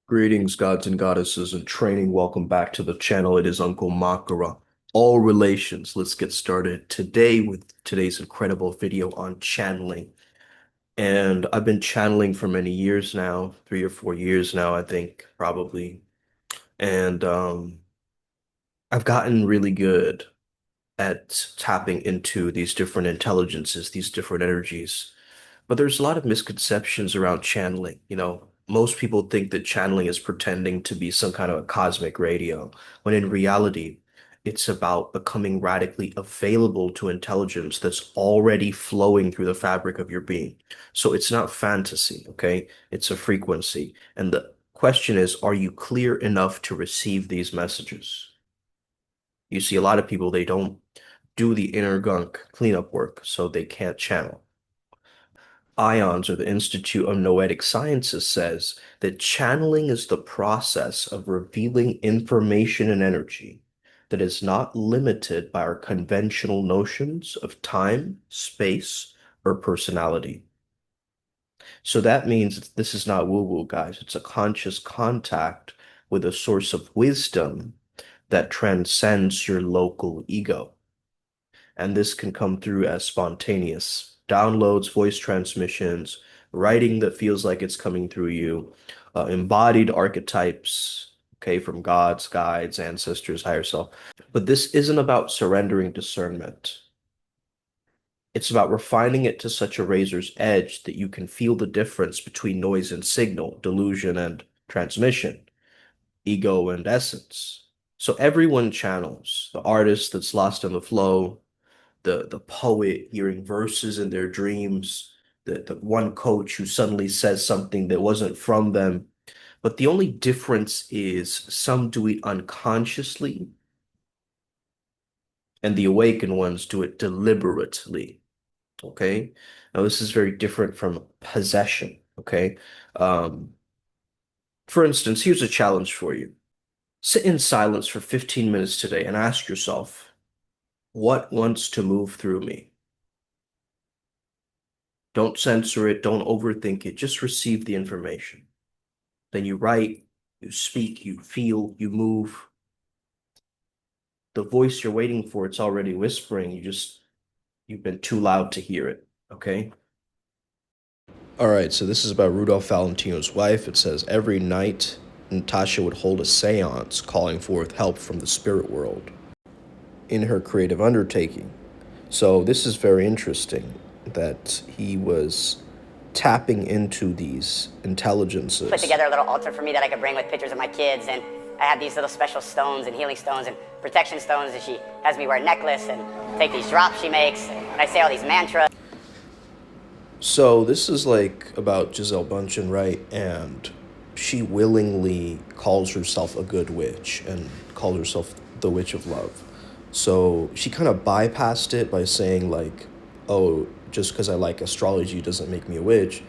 Greetings, gods and goddesses in training. Welcome back to the channel. It is Uncle Makara. All relations. Let's get started today with today's incredible video on channeling. And I've been channeling for many years now, 3 or 4 years now, I think, probably. And I've gotten really good at tapping into these different intelligences, these different energies. But there's a lot of misconceptions around channeling. Most people think that channeling is pretending to be some kind of a cosmic radio, when in reality, it's about becoming radically available to intelligence that's already flowing through the fabric of your being. So it's not fantasy, okay? It's a frequency. And the question is, are you clear enough to receive these messages? You see, a lot of people, they don't do the inner gunk cleanup work, so they can't channel. IONS, or the Institute of Noetic Sciences, says that channeling is the process of revealing information and energy that is not limited by our conventional notions of time, space, or personality. So that means this is not woo-woo, guys. It's a conscious contact with a source of wisdom that transcends your local ego. And this can come through as spontaneous downloads, voice transmissions, writing that feels like it's coming through you, embodied archetypes, okay, from gods, guides, ancestors, higher self. But this isn't about surrendering discernment. It's about refining it to such a razor's edge that you can feel the difference between noise and signal, delusion and transmission, ego and essence. So everyone channels. The artist that's lost in the flow, the poet hearing verses in their dreams, the one coach who suddenly says something that wasn't from them. But the only difference is some do it unconsciously, and the awakened ones do it deliberately. Okay? Now, this is very different from possession. Okay? Um, for instance, here's a challenge for you. Sit in silence for 15 minutes today and ask yourself, what wants to move through me? Don't censor it. Don't overthink it. Just receive the information. Then you write, you speak, you feel, you move. The voice you're waiting for, it's already whispering. You've been too loud to hear it. Okay? All right, so this is about Rudolph Valentino's wife. It says every night Natasha would hold a seance calling forth help from the spirit world in her creative undertaking. So this is very interesting that he was tapping into these intelligences. Put together a little altar for me that I could bring with pictures of my kids, and I have these little special stones and healing stones and protection stones, and she has me wear a necklace and take these drops she makes, and I say all these mantras. So this is like about Giselle Bundchen, right? And she willingly calls herself a good witch and calls herself the Witch of Love. So she kind of bypassed it by saying like, oh, just because I like astrology doesn't make me a witch.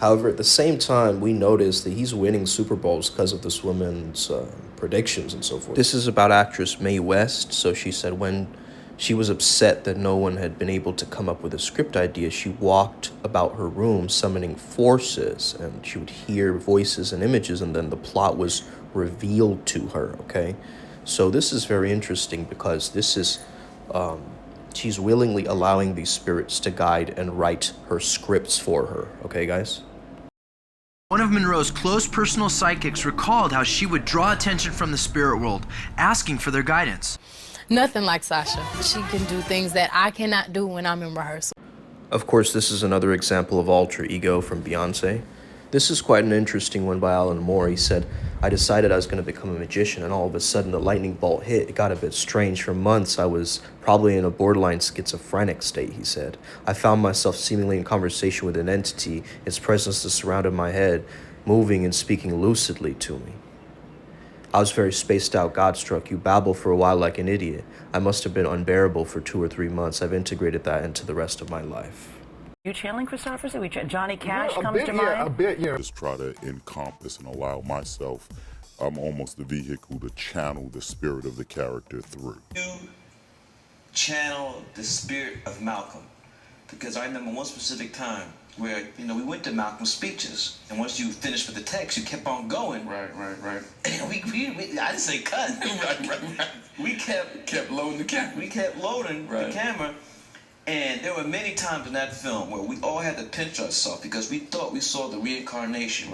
However, at the same time, we notice that he's winning Super Bowls because of this woman's predictions and so forth. This is about actress Mae West. So she said when she was upset that no one had been able to come up with a script idea, she walked about her room summoning forces, and she would hear voices and images, and then the plot was revealed to her, okay? So this is very interesting because this is, she's willingly allowing these spirits to guide and write her scripts for her, okay, guys? One of Monroe's close personal psychics recalled how she would draw attention from the spirit world, asking for their guidance. Nothing like Sasha. She can do things that I cannot do when I'm in rehearsal. Of course, this is another example of alter ego from Beyonce. This is quite an interesting one by Alan Moore. He said, I decided I was going to become a magician, and all of a sudden the lightning bolt hit. It got a bit strange. For months, I was probably in a borderline schizophrenic state, he said. I found myself seemingly in conversation with an entity, its presence that surrounded my head, moving and speaking lucidly to me. I was very spaced out, God-struck. You babble for a while like an idiot. I must have been unbearable for 2 or 3 months. I've integrated that into the rest of my life. You channeling Christopher? Johnny Cash comes to mind? Yeah, a bit, yeah. Just try to encompass and allow myself, I'm almost the vehicle to channel the spirit of the character through. You channel the spirit of Malcolm. because I remember one specific time where, we went to Malcolm's speeches, and once you finished with the text, you kept on going. Right. And we I didn't say cut. right. We kept loading the camera. We kept loading the camera. And there were many times in that film where we all had to pinch ourselves because we thought we saw the reincarnation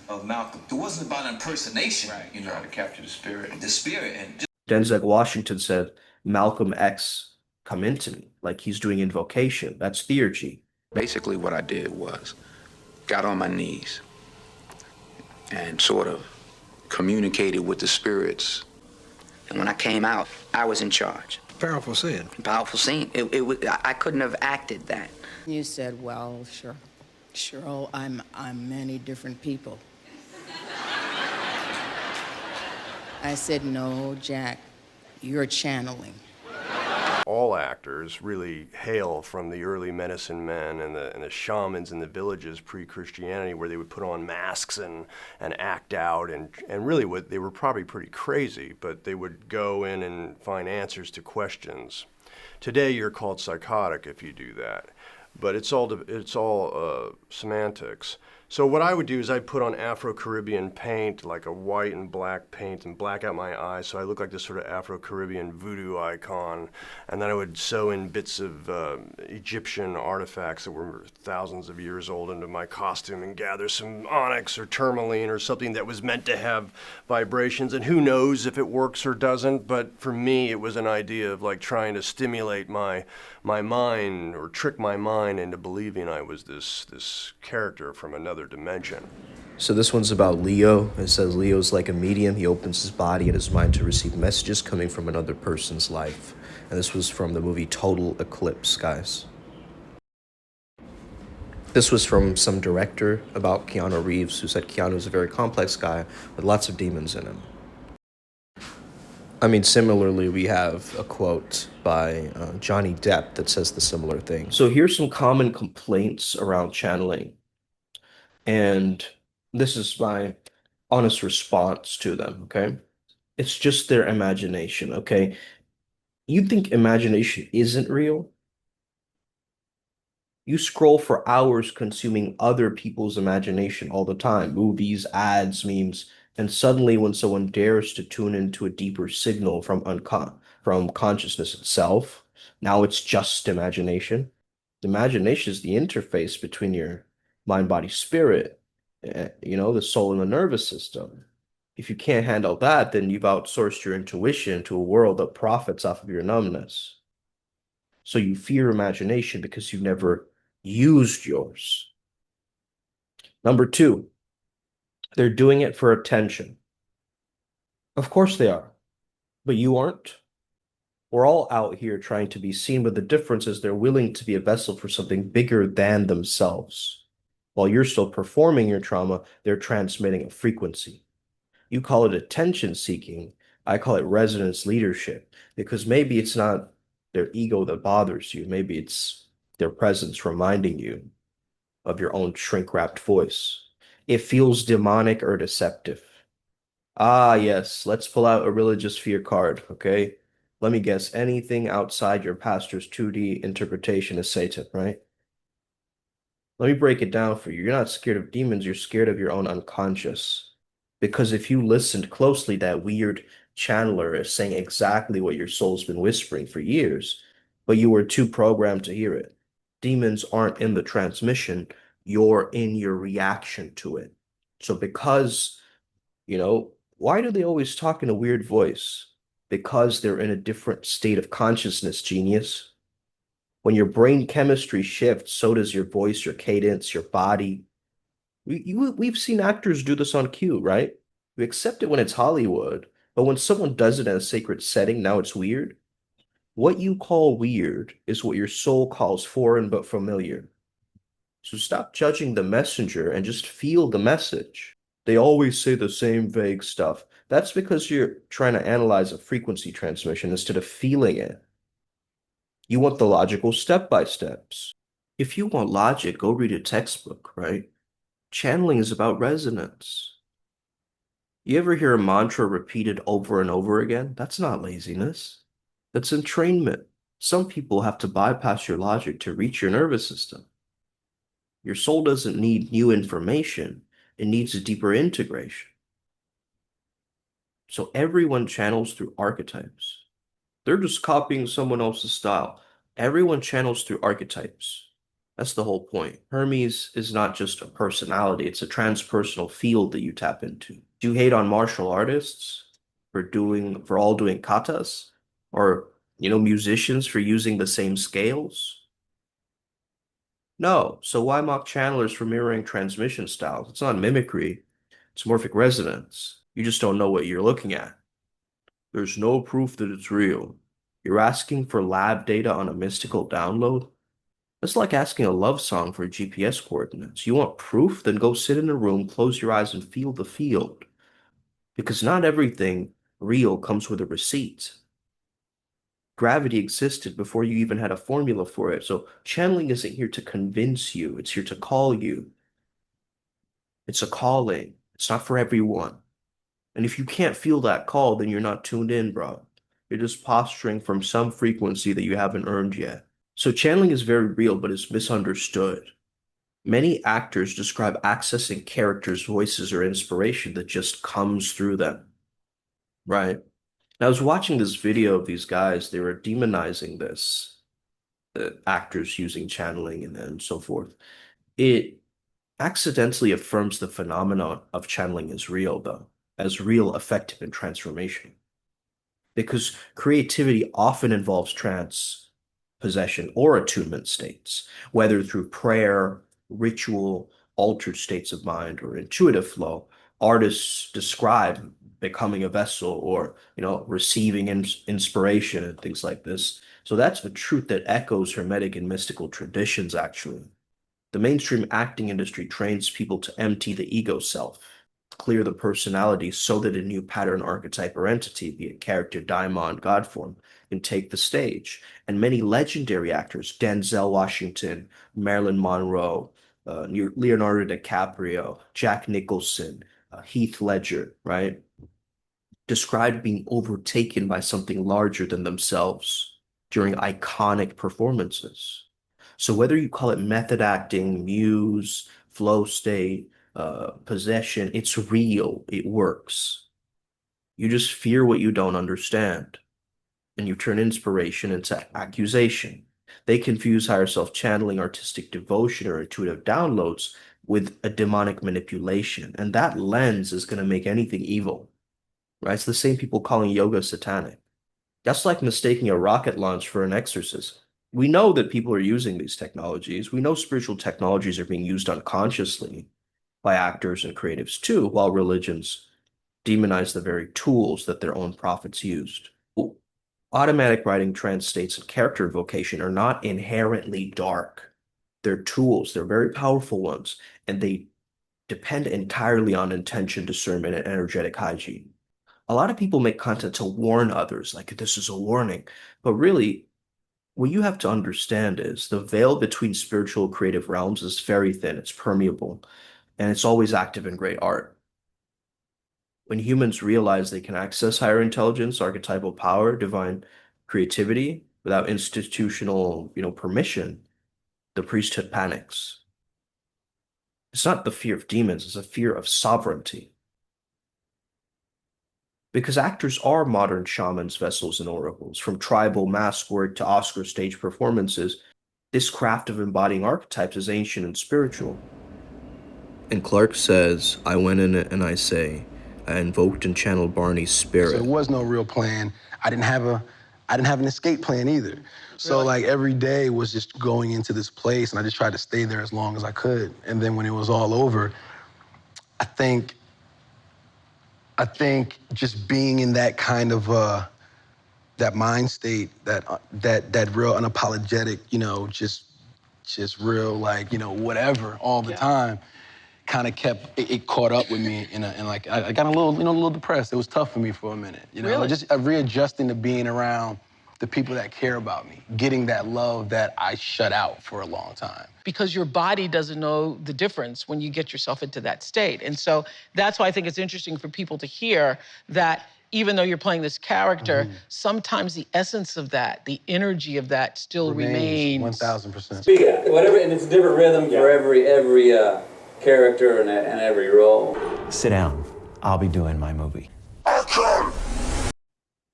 of Malcolm. It wasn't about impersonation, Try to capture the spirit. The spirit. And Denzel Washington said, Malcolm X, come into me, like he's doing invocation. That's theurgy. Basically what I did was got on my knees and sort of communicated with the spirits. And when I came out, I was in charge. Powerful scene. Powerful scene. I couldn't have acted that. You said, well, sure, Cheryl, I'm many different people. I said, no, Jack, you're channeling. All actors really hail from the early medicine men and the shamans in the villages pre-Christianity, where they would put on masks and act out, and really they were probably pretty crazy, but they would go in and find answers to questions. Today you're called psychotic if you do that, but it's all semantics. So what I would do is I'd put on Afro-Caribbean paint, like a white and black paint, and black out my eyes so I look like this sort of Afro-Caribbean voodoo icon. And then I would sew in bits of Egyptian artifacts that were thousands of years old into my costume and gather some onyx or tourmaline or something that was meant to have vibrations. And who knows if it works or doesn't, but for me it was an idea of like trying to stimulate my mind or trick my mind into believing I was this character from another dimension. So this one's about Leo. It says Leo's like a medium. He opens his body and his mind to receive messages coming from another person's life. And this was from the movie Total Eclipse, guys. This was from some director about Keanu Reeves, who said Keanu's a very complex guy with lots of demons in him. I mean, similarly, we have a quote by Johnny Depp that says the similar thing. So here's some common complaints around channeling. And this is my honest response to them, okay? It's just their imagination, okay? You think imagination isn't real? You scroll for hours consuming other people's imagination all the time, movies, ads, memes, and suddenly when someone dares to tune into a deeper signal from consciousness itself, now it's just imagination. Imagination is the interface between your mind, body, spirit, the soul and the nervous system. If you can't handle that, then you've outsourced your intuition to a world that profits off of your numbness. So you fear imagination because you've never used yours. Number two, they're doing it for attention. Of course they are, but you aren't. We're all out here trying to be seen, but the difference is they're willing to be a vessel for something bigger than themselves. While you're still performing your trauma, they're transmitting a frequency. You call it attention seeking. I call it resonance leadership, because maybe it's not their ego that bothers you. Maybe it's their presence reminding you of your own shrink-wrapped voice. It feels demonic or deceptive. Ah, yes, let's pull out a religious fear card, okay? Let me guess, anything outside your pastor's 2D interpretation is Satan, right? Let me break it down for you. You're not scared of demons, you're scared of your own unconscious. Because if you listened closely, that weird channeler is saying exactly what your soul's been whispering for years, but you were too programmed to hear it. Demons aren't in the transmission, you're in your reaction to it. So because, why do they always talk in a weird voice? Because they're in a different state of consciousness, genius. When your brain chemistry shifts, so does your voice, your cadence, your body. We've seen actors do this on cue, right? We accept it when it's Hollywood, but when someone does it in a sacred setting, now it's weird. What you call weird is what your soul calls foreign but familiar. So stop judging the messenger and just feel the message. They always say the same vague stuff. That's because you're trying to analyze a frequency transmission instead of feeling it. You want the logical step-by-steps. If you want logic, go read a textbook, right? Channeling is about resonance. You ever hear a mantra repeated over and over again? That's not laziness. That's entrainment. Some people have to bypass your logic to reach your nervous system. Your soul doesn't need new information, it needs a deeper integration. So everyone channels through archetypes. They're just copying someone else's style. Everyone channels through archetypes. That's the whole point. Hermes is not just a personality, it's a transpersonal field that you tap into. Do you hate on martial artists for all doing katas? Or, musicians for using the same scales? No. So why mock channelers for mirroring transmission styles? It's not mimicry, it's morphic resonance. You just don't know what you're looking at. There's no proof that it's real. You're asking for lab data on a mystical download? It's like asking a love song for GPS coordinates. You want proof? Then go sit in a room, close your eyes, and feel the field. Because not everything real comes with a receipt. Gravity existed before you even had a formula for it. So channeling isn't here to convince you, it's here to call you. It's a calling. It's not for everyone. And if you can't feel that call, then you're not tuned in, bro. You're just posturing from some frequency that you haven't earned yet. So channeling is very real, but it's misunderstood. Many actors describe accessing characters' voices or inspiration that just comes through them, right? And I was watching this video of these guys, they were demonizing this, actors using channeling and so forth. It accidentally affirms the phenomenon of channeling as real, though, as real, effective, and transformational. Because creativity often involves trance, possession, or attunement states, whether through prayer, ritual, altered states of mind, or intuitive flow. Artists describe becoming a vessel or, receiving inspiration and things like this. So that's a truth that echoes Hermetic and mystical traditions, actually. The mainstream acting industry trains people to empty the ego self, clear the personality so that a new pattern, archetype, or entity, be it character, daimon, god form, can take the stage. And many legendary actors, Denzel Washington, Marilyn Monroe, Leonardo DiCaprio, Jack Nicholson, Heath Ledger, right, described being overtaken by something larger than themselves during iconic performances. So whether you call it method acting, muse, flow state, possession, it's real. It works. You just fear what you don't understand, and you turn inspiration into accusation. They confuse higher self channeling, artistic devotion, or intuitive downloads with a demonic manipulation, and that lens is going to make anything evil, right? It's the same people calling yoga satanic. That's like mistaking a rocket launch for an exorcism. We know that people are using these technologies. We know spiritual technologies are being used unconsciously by actors and creatives too, while religions demonize the very tools that their own prophets used. Automatic writing, trance states, and character invocation are not inherently dark. They're tools, they're very powerful ones, and they depend entirely on intention, discernment, and energetic hygiene. A lot of people make content to warn others, like this is a warning, but really, what you have to understand is the veil between spiritual creative realms is very thin, it's permeable, and it's always active in great art. When humans realize they can access higher intelligence, archetypal power, divine creativity without institutional, permission, the priesthood panics. It's not the fear of demons, it's a fear of sovereignty. Because actors are modern shamans, vessels, and oracles, from tribal mask work to Oscar stage performances. This craft of embodying archetypes is ancient and spiritual. And Clark says, I went in it and I say, I invoked and channeled Barney's spirit. So there was no real plan. I didn't have an escape plan either. So like every day was just going into this place, and I just tried to stay there as long as I could. And then when it was all over, I think just being in that kind of that mind state, that real unapologetic, just real whatever all the time, kind of kept it caught up with me, and like I got a little depressed. It was tough for me for a minute, Really? just readjusting to being around the people that care about me, getting that love that I shut out for a long time. Because your body doesn't know the difference when you get yourself into that state. And so that's why I think it's interesting for people to hear that even though you're playing this character, Mhm. sometimes the essence of that, the energy of that still remains. 1000%. Yeah, whatever, and it's a different rhythm for every character and every role. Sit down. I'll be doing my movie.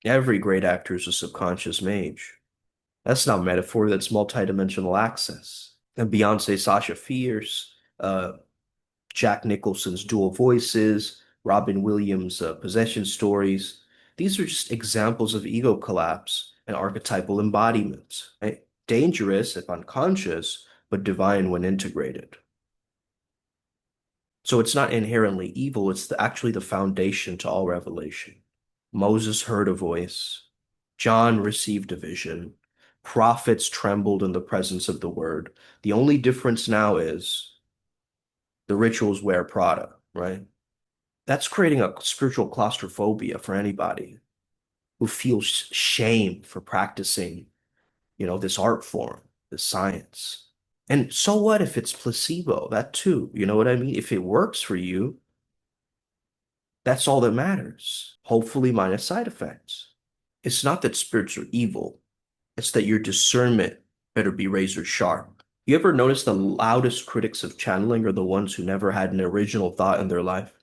Every great actor is a subconscious mage. That's not metaphor, that's multidimensional access. And Beyonce, Sasha Fierce, Jack Nicholson's dual voices, Robin Williams' possession stories. These are just examples of ego collapse and archetypal embodiment, right? Dangerous if unconscious, but divine when integrated. So it's not inherently evil, it's actually the foundation to all revelation. Moses heard a voice, John received a vision, prophets trembled in the presence of the word. The only difference now is the rituals wear Prada, right? That's creating a spiritual claustrophobia for anybody who feels shame for practicing, this art form, this science. And so what if it's placebo? That too, you know what I mean? If it works for you, that's all that matters. Hopefully minus side effects. It's not that spirits are evil. It's that your discernment better be razor sharp. You ever notice the loudest critics of channeling are the ones who never had an original thought in their life?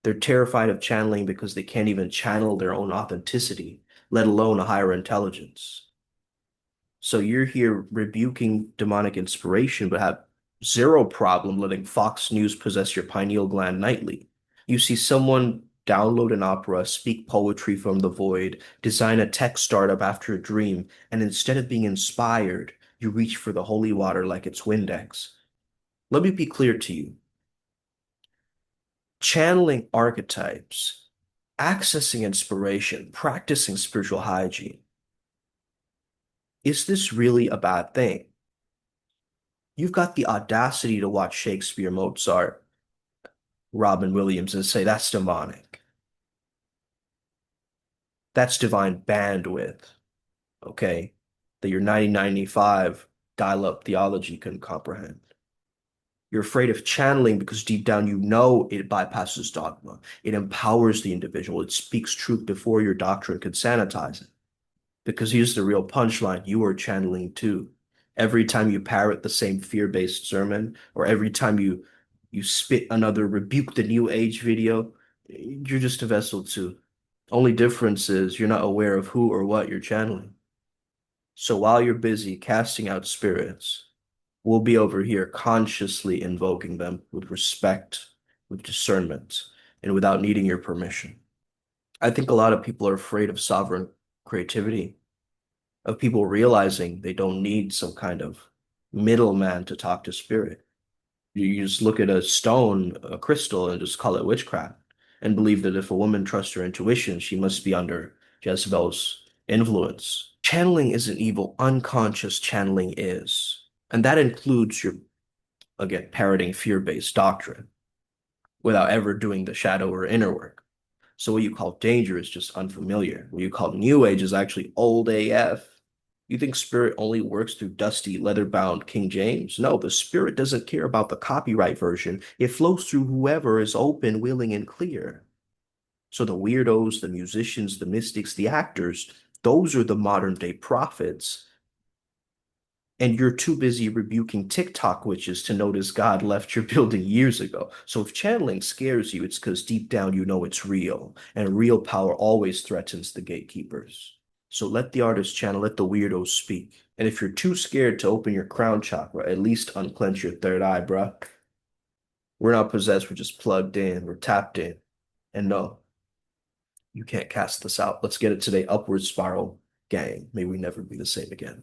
They're terrified of channeling because they can't even channel their own authenticity, let alone a higher intelligence. So you're here rebuking demonic inspiration, but have zero problem letting Fox News possess your pineal gland nightly. You see someone download an opera, speak poetry from the void, design a tech startup after a dream, and instead of being inspired, you reach for the holy water like it's Windex. Let me be clear to you. Channeling archetypes, accessing inspiration, practicing spiritual hygiene. Is this really a bad thing? You've got the audacity to watch Shakespeare, Mozart, Robin Williams and say that's demonic. That's divine bandwidth, okay? That your 1995 dial-up theology couldn't comprehend. You're afraid of channeling because deep down you know it bypasses dogma. It empowers the individual. It speaks truth before your doctrine could sanitize it. Because here's the real punchline, you are channeling too. Every time you parrot the same fear-based sermon, or every time you spit another rebuke the new age video, you're just a vessel too. Only difference is you're not aware of who or what you're channeling. So while you're busy casting out spirits, we'll be over here consciously invoking them with respect, with discernment, and without needing your permission. I think a lot of people are afraid of sovereign creativity, of people realizing they don't need some kind of middleman to talk to spirit. You just look at a stone, a crystal, and just call it witchcraft, and believe that if a woman trusts her intuition, she must be under Jezebel's influence. Channeling isn't evil, unconscious channeling is. And that includes your, again, parroting fear-based doctrine without ever doing the shadow or inner work. So what you call danger is just unfamiliar. What you call new age is actually old AF. You think spirit only works through dusty, leather-bound King James? No, the spirit doesn't care about the copyright version. It flows through whoever is open, willing, and clear. So the weirdos, the musicians, the mystics, the actors, those are the modern-day prophets. And you're too busy rebuking TikTok witches to notice God left your building years ago. So if channeling scares you, it's because deep down you know it's real, and real power always threatens the gatekeepers. So let the artist channel, let the weirdos speak. And if you're too scared to open your crown chakra, at least unclench your third eye, bruh. We're not possessed, we're just plugged in, we're tapped in. And no, you can't cast this out. Let's get it today. Upward spiral, gang. May we never be the same again.